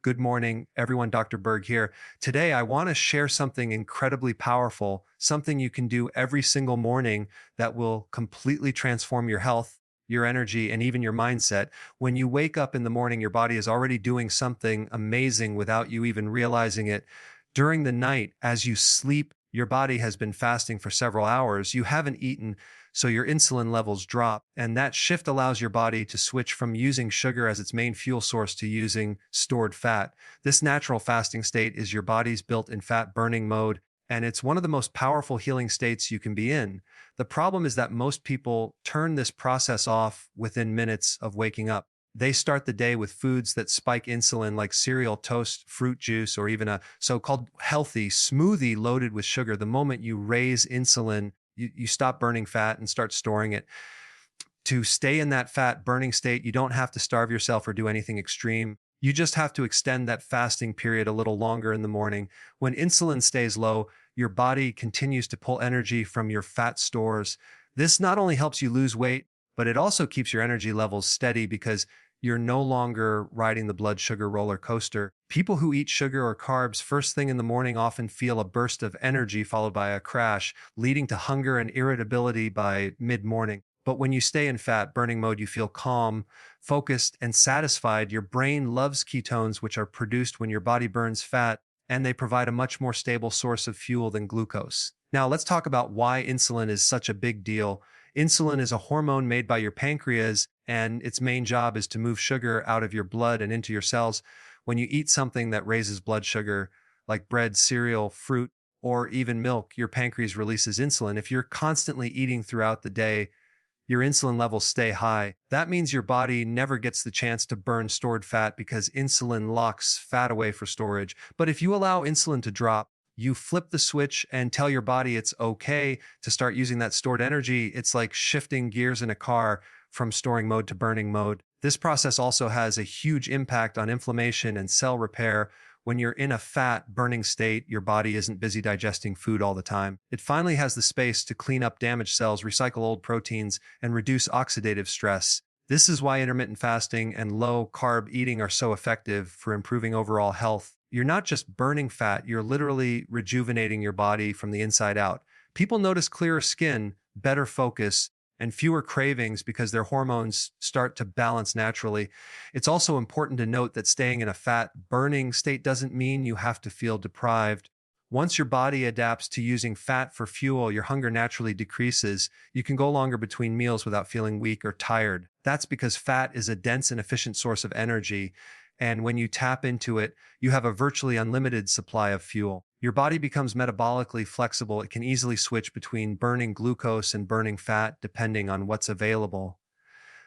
Good morning, everyone. Dr. Berg here. Today, I want to share something incredibly powerful, something you can do every single morning that will completely transform your health, your energy, and even your mindset. When you wake up in the morning, your body is already doing something amazing without you even realizing it. During the night, as you sleep, your body has been fasting for several hours. You haven't eaten, so your insulin levels drop. And that shift allows your body to switch from using sugar as its main fuel source to using stored fat. This natural fasting state is your body's built-in fat burning mode, and it's one of the most powerful healing states you can be in. The problem is that most people turn this process off within minutes of waking up. They start the day with foods that spike insulin like cereal, toast, fruit juice, or even a so-called healthy smoothie loaded with sugar. The moment you raise insulin, you stop burning fat and start storing it. To stay in that fat burning state, you don't have to starve yourself or do anything extreme. You just have to extend that fasting period a little longer in the morning. When insulin stays low, your body continues to pull energy from your fat stores. This not only helps you lose weight, but it also keeps your energy levels steady because you're no longer riding the blood sugar roller coaster. People who eat sugar or carbs first thing in the morning often feel a burst of energy followed by a crash, leading to hunger and irritability by mid-morning. But when you stay in fat burning mode, you feel calm, focused, and satisfied. Your brain loves ketones, which are produced when your body burns fat, and they provide a much more stable source of fuel than glucose. Now, let's talk about why insulin is such a big deal. Insulin is a hormone made by your pancreas, and its main job is to move sugar out of your blood and into your cells. When you eat something that raises blood sugar, like bread, cereal, fruit, or even milk, your pancreas releases insulin. If you're constantly eating throughout the day, your insulin levels stay high. That means your body never gets the chance to burn stored fat because insulin locks fat away for storage. But if you allow insulin to drop, you flip the switch and tell your body it's okay to start using that stored energy. It's like shifting gears in a car from storing mode to burning mode. This process also has a huge impact on inflammation and cell repair. When you're in a fat burning state, your body isn't busy digesting food all the time. It finally has the space to clean up damaged cells, recycle old proteins, and reduce oxidative stress. This is why intermittent fasting and low carb eating are so effective for improving overall health. You're not just burning fat, you're literally rejuvenating your body from the inside out. People notice clearer skin, better focus, and fewer cravings because their hormones start to balance naturally. It's also important to note that staying in a fat burning state doesn't mean you have to feel deprived. Once your body adapts to using fat for fuel, your hunger naturally decreases. You can go longer between meals without feeling weak or tired. That's because fat is a dense and efficient source of energy. And when you tap into it, you have a virtually unlimited supply of fuel. Your body becomes metabolically flexible. It can easily switch between burning glucose and burning fat depending on what's available.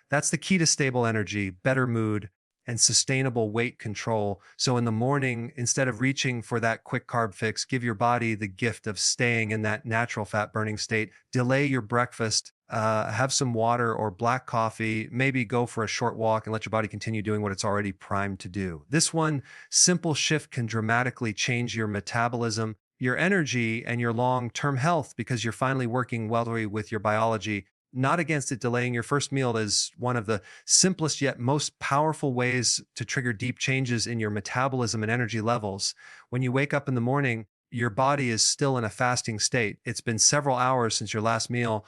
That's the key to stable energy, better mood, and sustainable weight control. So in the morning, instead of reaching for that quick carb fix, give your body the gift of staying in that natural fat burning state. Delay your breakfast, have some water or black coffee, maybe go for a short walk and let your body continue doing what it's already primed to do. This one simple shift can dramatically change your metabolism, your energy, and your long-term health because you're finally working well with your biology, not against it. Delaying your first meal is one of the simplest yet most powerful ways to trigger deep changes in your metabolism and energy levels. When you wake up in the morning, your body is still in a fasting state. It's been several hours since your last meal,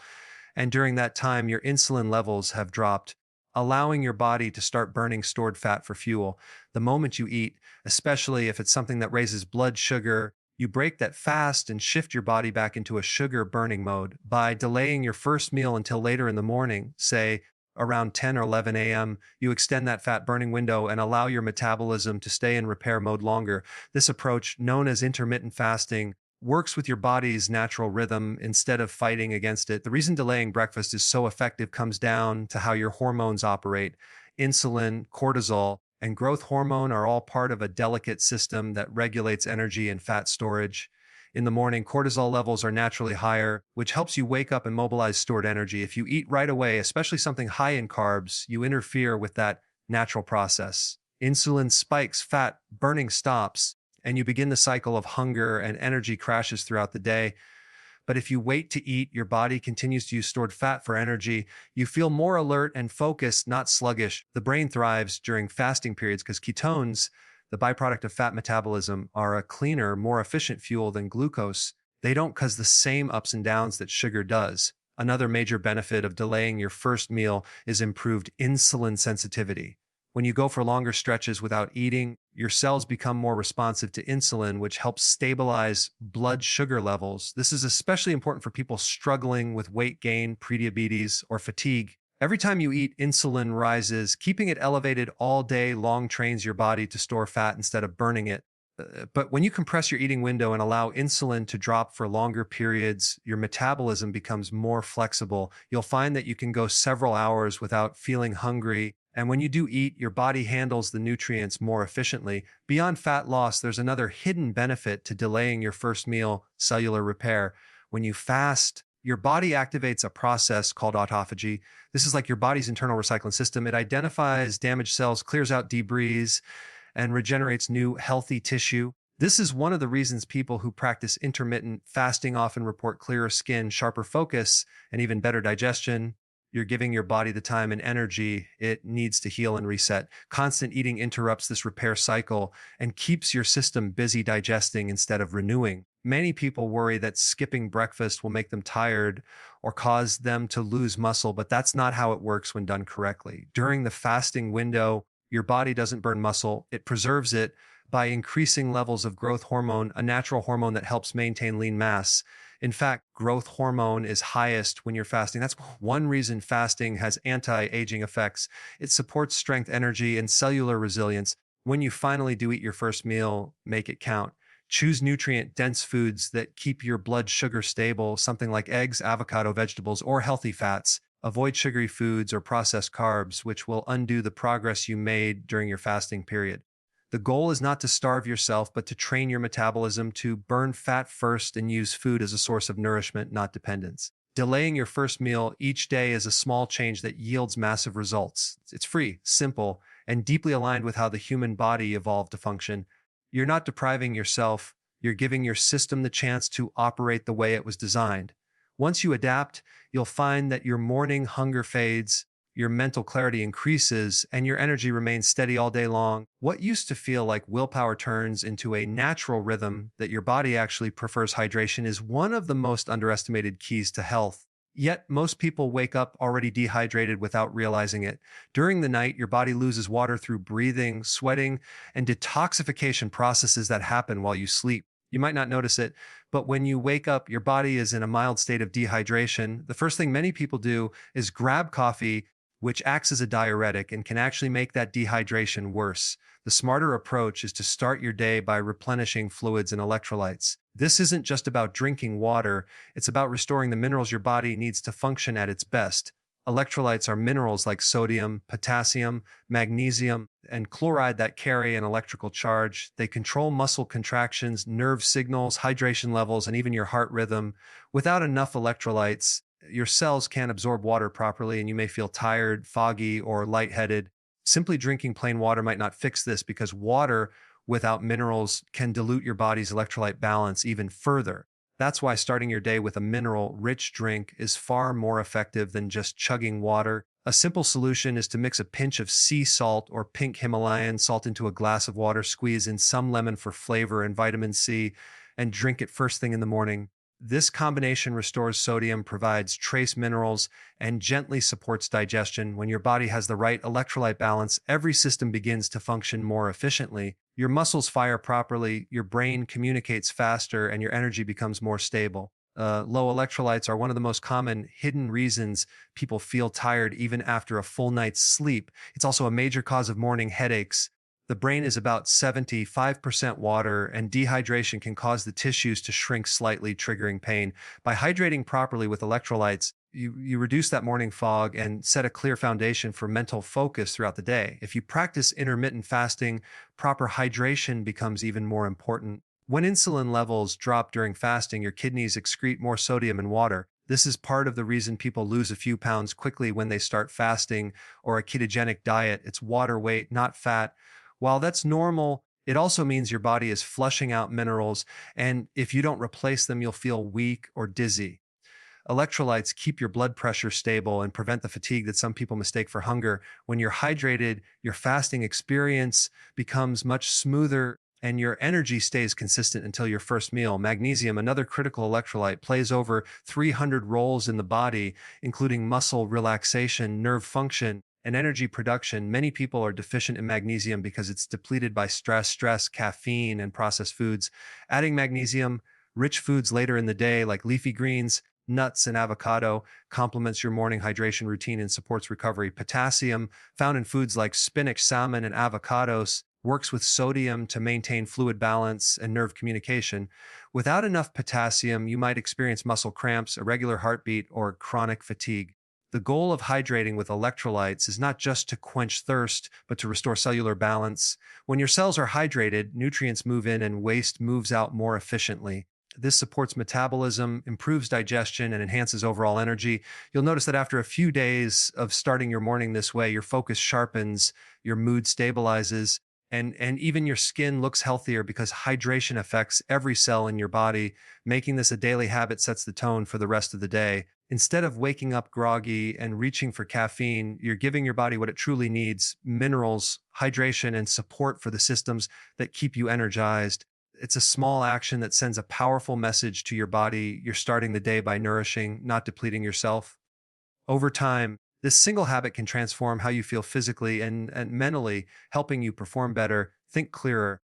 and during that time, your insulin levels have dropped, allowing your body to start burning stored fat for fuel. The moment you eat, especially if it's something that raises blood sugar, you break that fast and shift your body back into a sugar burning mode. By delaying your first meal until later in the morning, say around 10 or 11 a.m., you extend that fat burning window and allow your metabolism to stay in repair mode longer. This approach, known as intermittent fasting, works with your body's natural rhythm instead of fighting against it. The reason delaying breakfast is so effective comes down to how your hormones operate. Insulin, cortisol, and growth hormone are all part of a delicate system that regulates energy and fat storage. In the morning, cortisol levels are naturally higher, which helps you wake up and mobilize stored energy. If you eat right away, especially something high in carbs, you interfere with that natural process. Insulin spikes, fat burning stops, and you begin the cycle of hunger and energy crashes throughout the day. But if you wait to eat, your body continues to use stored fat for energy. You feel more alert and focused, not sluggish. The brain thrives during fasting periods because ketones, the byproduct of fat metabolism, are a cleaner, more efficient fuel than glucose. They don't cause the same ups and downs that sugar does. Another major benefit of delaying your first meal is improved insulin sensitivity. When you go for longer stretches without eating, your cells become more responsive to insulin, which helps stabilize blood sugar levels. This is especially important for people struggling with weight gain, prediabetes, or fatigue. Every time you eat, insulin rises. Keeping it elevated all day long trains your body to store fat instead of burning it. But when you compress your eating window and allow insulin to drop for longer periods, your metabolism becomes more flexible. You'll find that you can go several hours without feeling hungry. And when you do eat, your body handles the nutrients more efficiently. Beyond fat loss, there's another hidden benefit to delaying your first meal: cellular repair. When you fast, your body activates a process called autophagy. This is like your body's internal recycling system. It identifies damaged cells, clears out debris, and regenerates new healthy tissue. This is one of the reasons people who practice intermittent fasting often report clearer skin, sharper focus, and even better digestion. You're giving your body the time and energy it needs to heal and reset. Constant eating interrupts this repair cycle and keeps your system busy digesting instead of renewing. Many people worry that skipping breakfast will make them tired or cause them to lose muscle, but that's not how it works when done correctly. During the fasting window, your body doesn't burn muscle, it preserves it by increasing levels of growth hormone, a natural hormone that helps maintain lean mass. In fact, growth hormone is highest when you're fasting. That's one reason fasting has anti-aging effects. It supports strength, energy, and cellular resilience. When you finally do eat your first meal, make it count. Choose nutrient-dense foods that keep your blood sugar stable, something like eggs, avocado, vegetables, or healthy fats. Avoid sugary foods or processed carbs, which will undo the progress you made during your fasting period. The goal is not to starve yourself, but to train your metabolism to burn fat first and use food as a source of nourishment, not dependence. Delaying your first meal each day is a small change that yields massive results. It's free, simple, and deeply aligned with how the human body evolved to function. You're not depriving yourself, you're giving your system the chance to operate the way it was designed. Once you adapt, you'll find that your morning hunger fades, your mental clarity increases, and your energy remains steady all day long. What used to feel like willpower turns into a natural rhythm that your body actually prefers. Hydration is one of the most underestimated keys to health. Yet, most people wake up already dehydrated without realizing it. During the night, your body loses water through breathing, sweating, and detoxification processes that happen while you sleep. You might not notice it, but when you wake up, your body is in a mild state of dehydration. The first thing many people do is grab coffee, which acts as a diuretic and can actually make that dehydration worse. The smarter approach is to start your day by replenishing fluids and electrolytes. This isn't just about drinking water, it's about restoring the minerals your body needs to function at its best. Electrolytes are minerals like sodium, potassium, magnesium, and chloride that carry an electrical charge. They control muscle contractions, nerve signals, hydration levels, and even your heart rhythm. Without enough electrolytes, your cells can't absorb water properly, and you may feel tired, foggy, or lightheaded. Simply drinking plain water might not fix this because water without minerals can dilute your body's electrolyte balance even further. That's why starting your day with a mineral-rich drink is far more effective than just chugging water. A simple solution is to mix a pinch of sea salt or pink Himalayan salt into a glass of water, squeeze in some lemon for flavor and vitamin C, and drink it first thing in the morning. This combination restores sodium, provides trace minerals, and gently supports digestion. When your body has the right electrolyte balance, every system begins to function more efficiently. Your muscles fire properly, your brain communicates faster, and your energy becomes more stable. Low electrolytes are one of the most common hidden reasons people feel tired even after a full night's sleep. It's also a major cause of morning headaches. The brain is about 75% water, and dehydration can cause the tissues to shrink slightly, triggering pain. By hydrating properly with electrolytes, you reduce that morning fog and set a clear foundation for mental focus throughout the day. If you practice intermittent fasting, proper hydration becomes even more important. When insulin levels drop during fasting, your kidneys excrete more sodium and water. This is part of the reason people lose a few pounds quickly when they start fasting or a ketogenic diet. It's water weight, not fat. While that's normal, it also means your body is flushing out minerals, and if you don't replace them, you'll feel weak or dizzy. Electrolytes keep your blood pressure stable and prevent the fatigue that some people mistake for hunger. When you're hydrated, your fasting experience becomes much smoother and your energy stays consistent until your first meal. Magnesium, another critical electrolyte, plays over 300 roles in the body, including muscle relaxation, nerve function, and energy production. Many people are deficient in magnesium because it's depleted by stress, caffeine, and processed foods. Adding magnesium rich foods later in the day, like leafy greens, nuts, and avocado, complements your morning hydration routine and supports recovery. Potassium, found in foods like spinach, salmon, and avocados, works with sodium to maintain fluid balance and nerve communication. Without enough potassium, you might experience muscle cramps, irregular heartbeat, or chronic fatigue. The goal of hydrating with electrolytes is not just to quench thirst, but to restore cellular balance. When your cells are hydrated, nutrients move in and waste moves out more efficiently. This supports metabolism, improves digestion, and enhances overall energy. You'll notice that after a few days of starting your morning this way, your focus sharpens, your mood stabilizes, and even your skin looks healthier because hydration affects every cell in your body. Making this a daily habit sets the tone for the rest of the day. Instead of waking up groggy and reaching for caffeine, you're giving your body what it truly needs: minerals, hydration, and support for the systems that keep you energized. It's a small action that sends a powerful message to your body. You're starting the day by nourishing, not depleting yourself. Over time, this single habit can transform how you feel physically and mentally, helping you perform better, think clearer,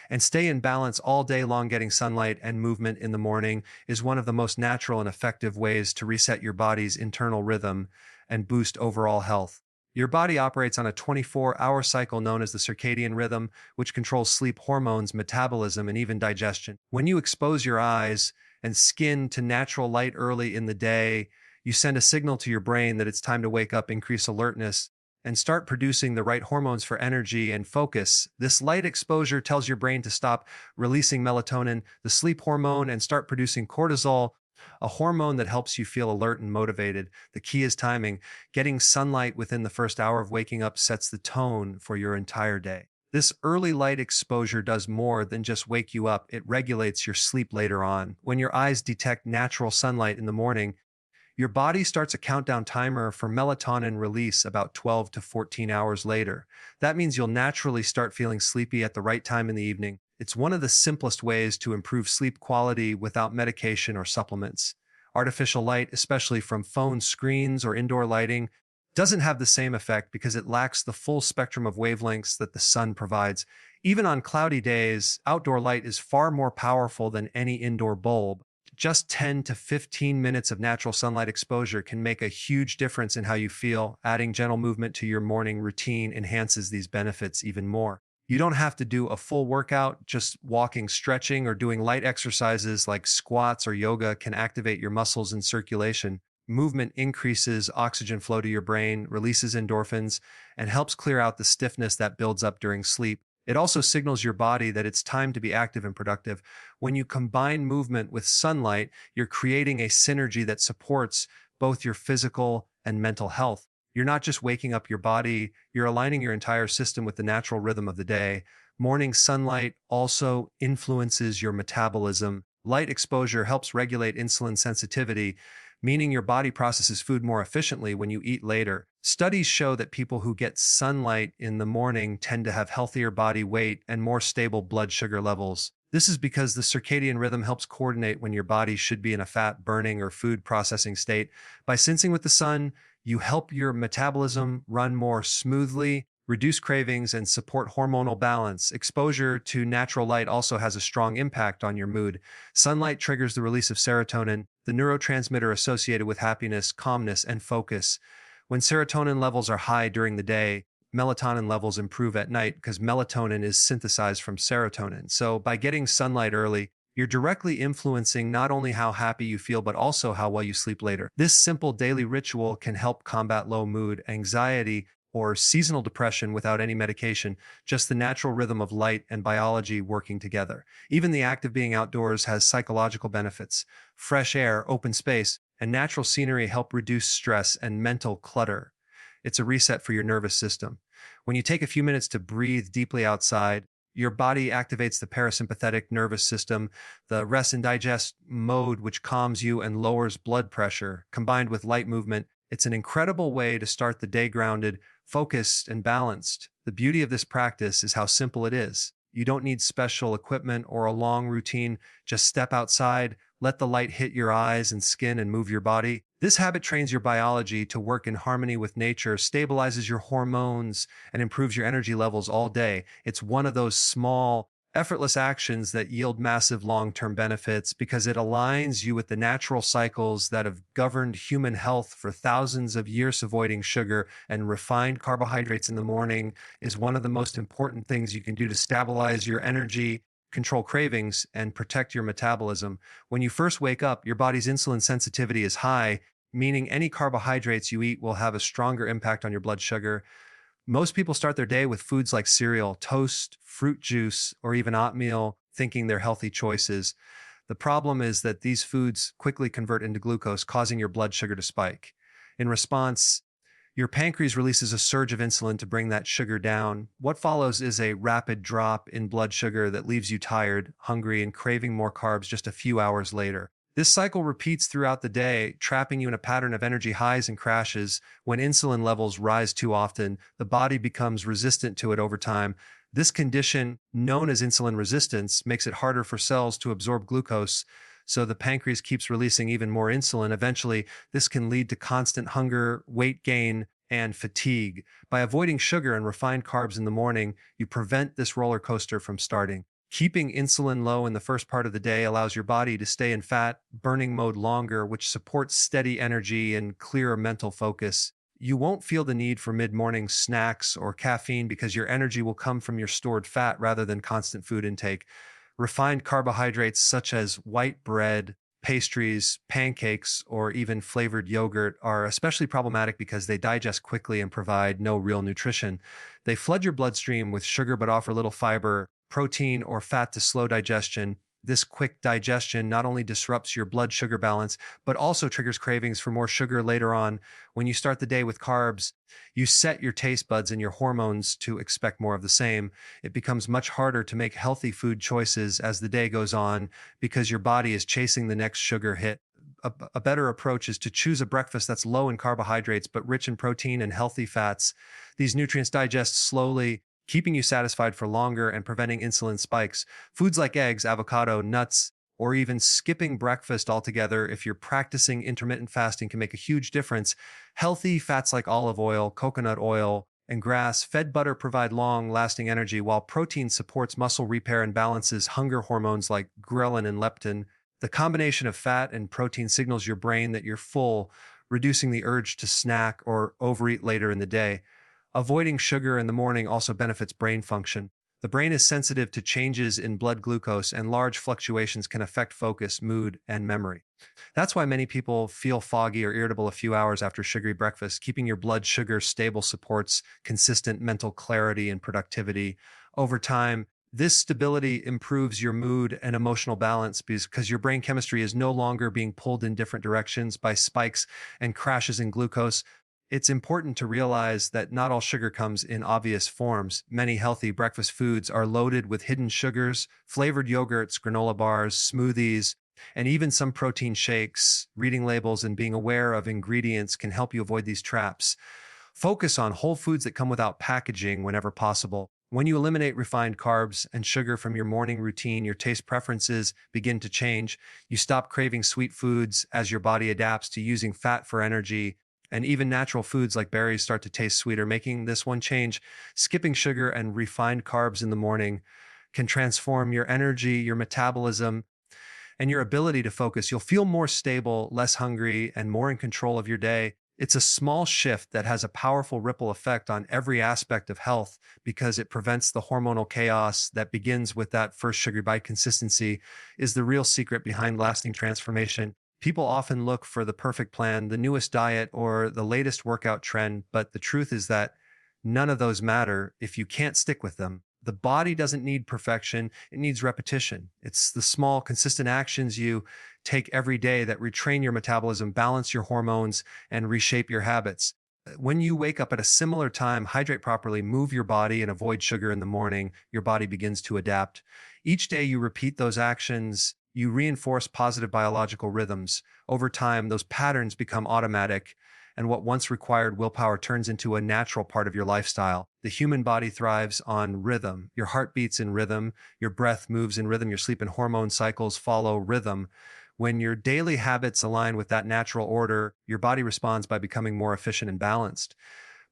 and stay in balance all day long. Getting sunlight and movement in the morning is one of the most natural and effective ways to reset your body's internal rhythm and boost overall health. Your body operates on a 24-hour cycle known as the circadian rhythm, which controls sleep hormones, metabolism, and even digestion. When you expose your eyes and skin to natural light early in the day, you send a signal to your brain that it's time to wake up, increase alertness, and start producing the right hormones for energy and focus. This light exposure tells your brain to stop releasing melatonin, the sleep hormone, and start producing cortisol, a hormone that helps you feel alert and motivated. The key is timing. Getting sunlight within the first hour of waking up sets the tone for your entire day. This early light exposure does more than just wake you up. It regulates your sleep later on. When your eyes detect natural sunlight in the morning, your body starts a countdown timer for melatonin release about 12 to 14 hours later. That means you'll naturally start feeling sleepy at the right time in the evening. It's one of the simplest ways to improve sleep quality without medication or supplements. Artificial light, especially from phone screens or indoor lighting, doesn't have the same effect because it lacks the full spectrum of wavelengths that the sun provides. Even on cloudy days, outdoor light is far more powerful than any indoor bulb. Just 10 to 15 minutes of natural sunlight exposure can make a huge difference in how you feel. Adding gentle movement to your morning routine enhances these benefits even more. You don't have to do a full workout. Just walking, stretching, or doing light exercises like squats or yoga can activate your muscles and circulation. Movement increases oxygen flow to your brain, releases endorphins, and helps clear out the stiffness that builds up during sleep. It also signals your body that it's time to be active and productive. When you combine movement with sunlight, you're creating a synergy that supports both your physical and mental health. You're not just waking up your body, you're aligning your entire system with the natural rhythm of the day. Morning sunlight also influences your metabolism. Light exposure helps regulate insulin sensitivity, meaning your body processes food more efficiently when you eat later. Studies show that people who get sunlight in the morning tend to have healthier body weight and more stable blood sugar levels. This is because the circadian rhythm helps coordinate when your body should be in a fat burning or food processing state. By sensing with the sun, you help your metabolism run more smoothly, reduce cravings, and support hormonal balance. Exposure to natural light also has a strong impact on your mood. Sunlight triggers the release of serotonin, the neurotransmitter associated with happiness, calmness, and focus. When serotonin levels are high during the day, melatonin levels improve at night because melatonin is synthesized from serotonin. So by getting sunlight early, you're directly influencing not only how happy you feel, but also how well you sleep later. This simple daily ritual can help combat low mood, anxiety, or seasonal depression without any medication, just the natural rhythm of light and biology working together. Even the act of being outdoors has psychological benefits. Fresh air, open space, and natural scenery help reduce stress and mental clutter. It's a reset for your nervous system. When you take a few minutes to breathe deeply outside, Your body activates the parasympathetic nervous system, the rest and digest mode, which calms you and lowers blood pressure. Combined with light movement, it's an incredible way to start the day grounded, focused, and balanced. The beauty of this practice is how simple it is. You don't need special equipment or a long routine. Just step outside, let the light hit your eyes and skin, and move your body. This habit trains your biology to work in harmony with nature, stabilizes your hormones, and improves your energy levels all day. It's one of those small, effortless actions that yield massive long-term benefits because it aligns you with the natural cycles that have governed human health for thousands of years. Avoiding sugar and refined carbohydrates in the morning is one of the most important things you can do to stabilize your energy, control cravings, and protect your metabolism. When you first wake up, your body's insulin sensitivity is high, meaning any carbohydrates you eat will have a stronger impact on your blood sugar. Most people start their day with foods like cereal, toast, fruit juice, or even oatmeal, thinking they're healthy choices. The problem is that these foods quickly convert into glucose, causing your blood sugar to spike. In response, your pancreas releases a surge of insulin to bring that sugar down. What follows is a rapid drop in blood sugar that leaves you tired, hungry, and craving more carbs just a few hours later. This cycle repeats throughout the day, trapping you in a pattern of energy highs and crashes. When insulin levels rise too often, the body becomes resistant to it over time. This condition, known as insulin resistance, makes it harder for cells to absorb glucose, so the pancreas keeps releasing even more insulin. Eventually, this can lead to constant hunger, weight gain, and fatigue. By avoiding sugar and refined carbs in the morning, you prevent this roller coaster from starting. Keeping insulin low in the first part of the day allows your body to stay in fat burning mode longer, which supports steady energy and clearer mental focus. You won't feel the need for mid-morning snacks or caffeine because your energy will come from your stored fat rather than constant food intake. Refined carbohydrates such as white bread, pastries, pancakes, or even flavored yogurt are especially problematic because they digest quickly and provide no real nutrition. They flood your bloodstream with sugar but offer little fiber, protein, or fat to slow digestion. This quick digestion not only disrupts your blood sugar balance, but also triggers cravings for more sugar later on. When you start the day with carbs, you set your taste buds and your hormones to expect more of the same. It becomes much harder to make healthy food choices as the day goes on because your body is chasing the next sugar hit. A better approach is to choose a breakfast that's low in carbohydrates but rich in protein and healthy fats. These nutrients digest slowly, keeping you satisfied for longer and preventing insulin spikes. Foods like eggs, avocado, nuts, or even skipping breakfast altogether, if you're practicing intermittent fasting, can make a huge difference. Healthy fats like olive oil, coconut oil, and grass-fed butter provide long-lasting energy, while protein supports muscle repair and balances hunger hormones like ghrelin and leptin. The combination of fat and protein signals your brain that you're full, reducing the urge to snack or overeat later in the day. Avoiding sugar in the morning also benefits brain function. The brain is sensitive to changes in blood glucose, and large fluctuations can affect focus, mood, and memory. That's why many people feel foggy or irritable a few hours after sugary breakfast. Keeping your blood sugar stable supports consistent mental clarity and productivity. Over time, this stability improves your mood and emotional balance because your brain chemistry is no longer being pulled in different directions by spikes and crashes in glucose. It's important to realize that not all sugar comes in obvious forms. Many healthy breakfast foods are loaded with hidden sugars, flavored yogurts, granola bars, smoothies, and even some protein shakes. Reading labels and being aware of ingredients can help you avoid these traps. Focus on whole foods that come without packaging whenever possible. When you eliminate refined carbs and sugar from your morning routine, your taste preferences begin to change. You stop craving sweet foods as your body adapts to using fat for energy, and even natural foods like berries start to taste sweeter. Making this one change, skipping sugar and refined carbs in the morning, can transform your energy, your metabolism, and your ability to focus. You'll feel more stable, less hungry, and more in control of your day. It's a small shift that has a powerful ripple effect on every aspect of health because it prevents the hormonal chaos that begins with that first sugary bite. Consistency is the real secret behind lasting transformation. People often look for the perfect plan, the newest diet, or the latest workout trend, but the truth is that none of those matter if you can't stick with them. The body doesn't need perfection, it needs repetition. It's the small, consistent actions you take every day that retrain your metabolism, balance your hormones, and reshape your habits. When you wake up at a similar time, hydrate properly, move your body, and avoid sugar in the morning, your body begins to adapt. Each day you repeat those actions, you reinforce positive biological rhythms. Over time, those patterns become automatic, and what once required willpower turns into a natural part of your lifestyle. The human body thrives on rhythm. Your heart beats in rhythm, your breath moves in rhythm, your sleep and hormone cycles follow rhythm. When your daily habits align with that natural order, your body responds by becoming more efficient and balanced.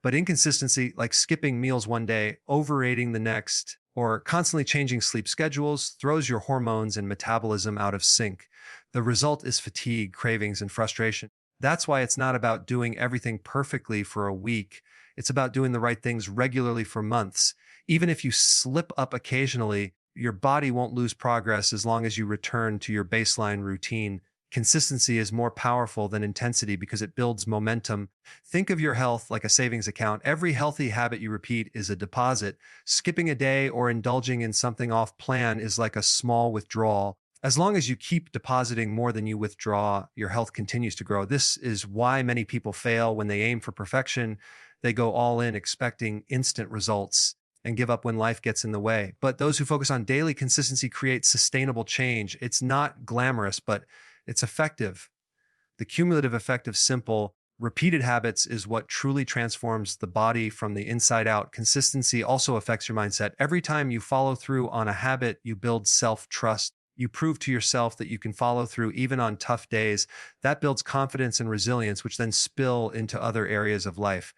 But inconsistency, like skipping meals one day, overeating the next, or constantly changing sleep schedules, throws your hormones and metabolism out of sync. The result is fatigue, cravings, and frustration. That's why it's not about doing everything perfectly for a week. It's about doing the right things regularly for months. Even if you slip up occasionally, your body won't lose progress as long as you return to your baseline routine. Consistency is more powerful than intensity because it builds momentum. Think of your health like a savings account. Every healthy habit you repeat is a deposit. Skipping a day or indulging in something off plan is like a small withdrawal. As long as you keep depositing more than you withdraw, your health continues to grow. This is why many people fail when they aim for perfection. They go all in expecting instant results and give up when life gets in the way. But those who focus on daily consistency create sustainable change. It's not glamorous, but it's effective. The cumulative effect of simple, repeated habits is what truly transforms the body from the inside out. Consistency also affects your mindset. Every time you follow through on a habit, you build self trust. You prove to yourself that you can follow through even on tough days. That builds confidence and resilience, which then spill into other areas of life.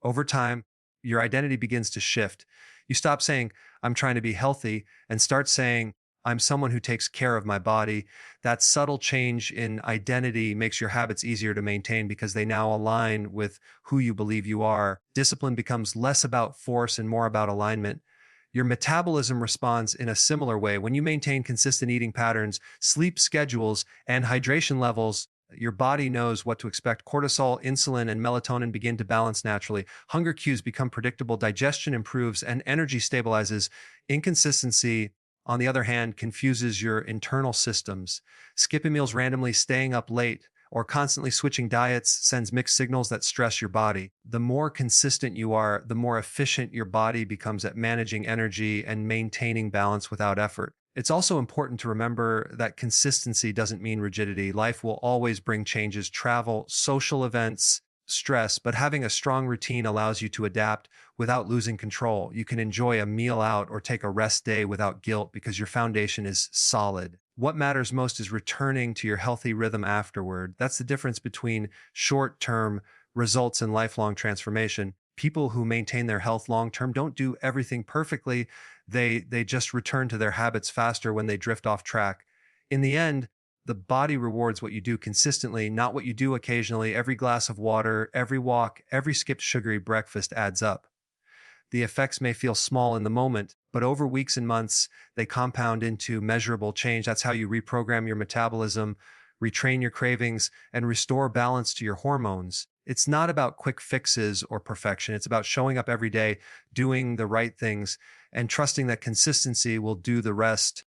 Over time, your identity begins to shift. You stop saying, I'm trying to be healthy, and start saying, I'm someone who takes care of my body. That subtle change in identity makes your habits easier to maintain because they now align with who you believe you are. Discipline becomes less about force and more about alignment. Your metabolism responds in a similar way. When you maintain consistent eating patterns, sleep schedules, and hydration levels, your body knows what to expect. Cortisol, insulin, and melatonin begin to balance naturally. Hunger cues become predictable, digestion improves, and energy stabilizes. Inconsistency, on the other hand, confuses your internal systems. Skipping meals randomly, staying up late, or constantly switching diets sends mixed signals that stress your body. The more consistent you are, the more efficient your body becomes at managing energy and maintaining balance without effort. It's also important to remember that consistency doesn't mean rigidity. Life will always bring changes, travel, social events, stress, but having a strong routine allows you to adapt without losing control. You can enjoy a meal out or take a rest day without guilt because your foundation is solid. What matters most is returning to your healthy rhythm afterward. That's the difference between short term results and lifelong transformation. People who maintain their health long term don't do everything perfectly. They just return to their habits faster when they drift off track. In the end, the body rewards what you do consistently, not what you do occasionally. Every glass of water, every walk, every skipped sugary breakfast adds up. The effects may feel small in the moment, but over weeks and months, they compound into measurable change. That's how you reprogram your metabolism, retrain your cravings, and restore balance to your hormones. It's not about quick fixes or perfection. It's about showing up every day, doing the right things, and trusting that consistency will do the rest.